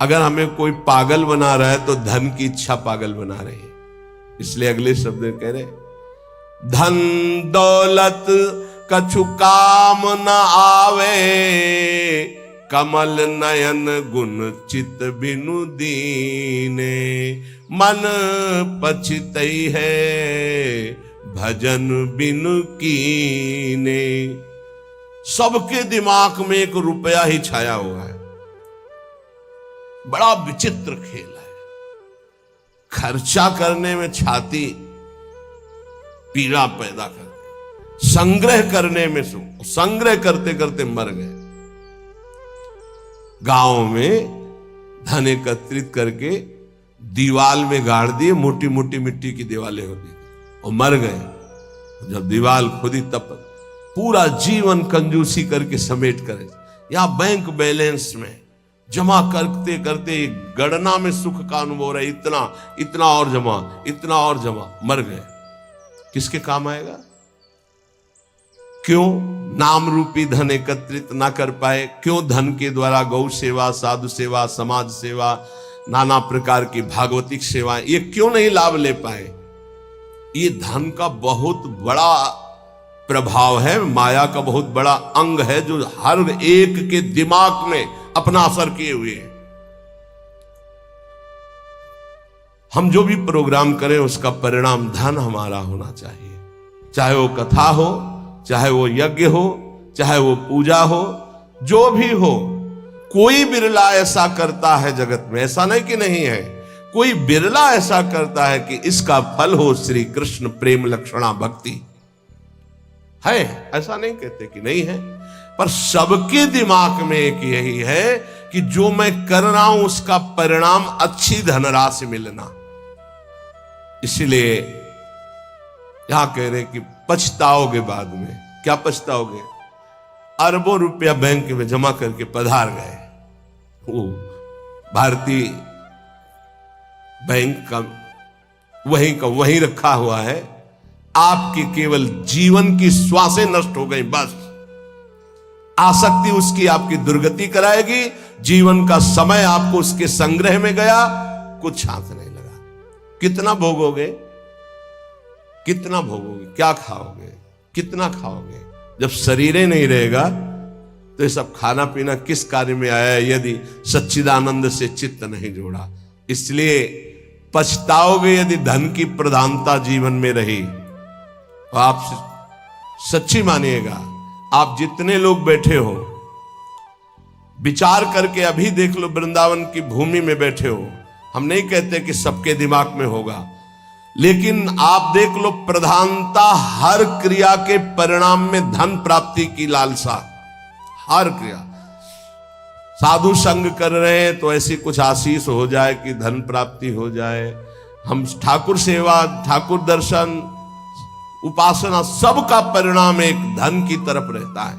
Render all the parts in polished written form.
अगर हमें कोई पागल बना रहा है तो धन की इच्छा पागल बना रही है। इसलिए अगले शब्द कह रहे, धन दौलत कछु काम न आवे, कमल नयन गुण चित बिनु दीने, मन पछितई है भजन बिनु कीने। सबके दिमाग में एक रुपया ही छाया हुआ है। बड़ा विचित्र खेल है। खर्चा करने में छाती पीड़ा पैदा करती, संग्रह करने में सुख, संग्रह करते करते मर गए। गांव में धन एकत्रित करके दीवाल में गाड़ दिए, मोटी मोटी मिट्टी की दीवालें होती थी, और मर गए। जब दीवाल खुदी तब पूरा जीवन कंजूसी करके समेट कर, यहां बैंक बैलेंस में जमा करते करते गणना में सुख का अनुभव रहा, इतना इतना और जमा, इतना और जमा, मर गए। किसके काम आएगा? क्यों नाम रूपी धन एकत्रित ना कर पाए? क्यों धन के द्वारा गौ सेवा, साधु सेवा, समाज सेवा, नाना प्रकार की भागवतिक सेवा, ये क्यों नहीं लाभ ले पाए? ये धन का बहुत बड़ा प्रभाव है, माया का बहुत बड़ा अंग है, जो हर एक के दिमाग में अपना असर किए हुए हैं। हम जो भी प्रोग्राम करें उसका परिणाम धन हमारा होना चाहिए। चाहे वो कथा हो, चाहे वो यज्ञ हो, चाहे वो पूजा हो, जो भी हो। कोई बिरला ऐसा करता है जगत में, ऐसा नहीं कि नहीं है, कोई बिरला ऐसा करता है कि इसका फल हो श्री कृष्ण प्रेम लक्षणा भक्ति। है, ऐसा नहीं कहते कि नहीं है, पर सबके दिमाग में एक यही है कि जो मैं कर रहा हूं उसका परिणाम अच्छी धनराशि मिलना। इसलिए यहां कह रहे कि पछताओगे बाद में। क्या पछताओगे? अरबों रुपया बैंक में जमा करके पधार गए, वो भारतीय बैंक का वहीं रखा हुआ है, आपकी केवल जीवन की श्वासें नष्ट हो गई, बस। आसक्ति उसकी आपकी दुर्गति कराएगी, जीवन का समय आपको उसके संग्रह में गया, कुछ हाथ नहीं लगा। कितना भोगोगे, कितना भोगोगे, क्या खाओगे, कितना खाओगे? जब शरीर ही नहीं रहेगा तो ये सब खाना पीना किस कार्य में आया, यदि सच्चिदानंद से चित्त नहीं जोड़ा। इसलिए पछताओगे यदि धन की प्रधानता जीवन में रही। तो आप सच्ची मानिएगा, आप जितने लोग बैठे हो, विचार करके अभी देख लो, वृंदावन की भूमि में बैठे हो। हम नहीं कहते कि सबके दिमाग में होगा, लेकिन आप देख लो, प्रधानता हर क्रिया के परिणाम में धन प्राप्ति की लालसा। हर क्रिया, साधु संग कर रहे हैं तो ऐसी कुछ आशीष हो जाए कि धन प्राप्ति हो जाए। हम ठाकुर सेवा, ठाकुर दर्शन, उपासना, सबका परिणाम एक धन की तरफ रहता है,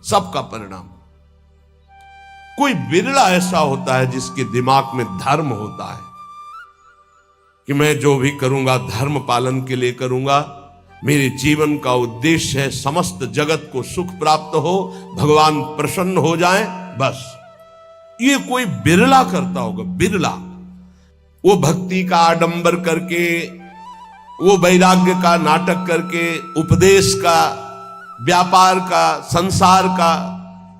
सबका परिणाम। कोई बिरला ऐसा होता है जिसके दिमाग में धर्म होता है कि मैं जो भी करूंगा धर्म पालन के लिए करूंगा, मेरे जीवन का उद्देश्य है समस्त जगत को सुख प्राप्त हो, भगवान प्रसन्न हो जाए, बस। ये कोई बिरला करता होगा, बिरला। वो भक्ति का आडंबर करके, वो वैराग्य का नाटक करके, उपदेश का, व्यापार का, संसार का,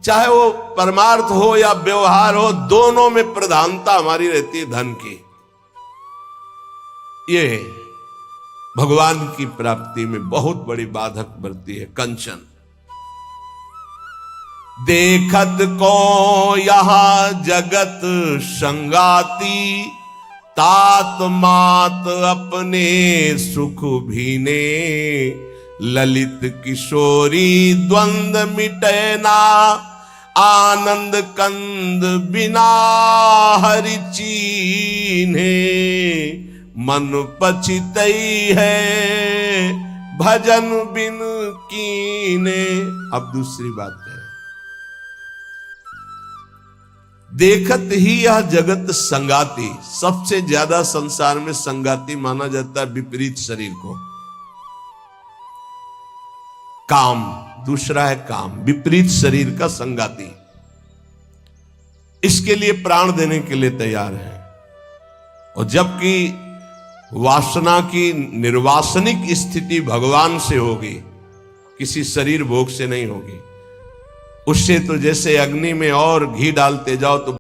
चाहे वो परमार्थ हो या व्यवहार हो, दोनों में प्रधानता हमारी रहती है धन की। ये भगवान की प्राप्ति में बहुत बड़ी बाधक बनती है। कंचन देखत को यहां जगत संगाती, तात मात अपने सुख भीने, ललित किशोरी द्वंद मिटे ना, आनंद कंद बिना हरि चीन्हे, मन पछितई है भजन बिन कीने। अब दूसरी बात है, देखत ही यह जगत संगाती। सबसे ज्यादा संसार में संगाती माना जाता है विपरीत शरीर को। काम, दूसरा है काम, विपरीत शरीर का संगाती। इसके लिए प्राण देने के लिए तैयार हैं। और जबकि वासना की निर्वासनिक स्थिति भगवान से होगी, किसी शरीर भोग से नहीं होगी। उससे तो जैसे अग्नि में और घी डालते जाओ तो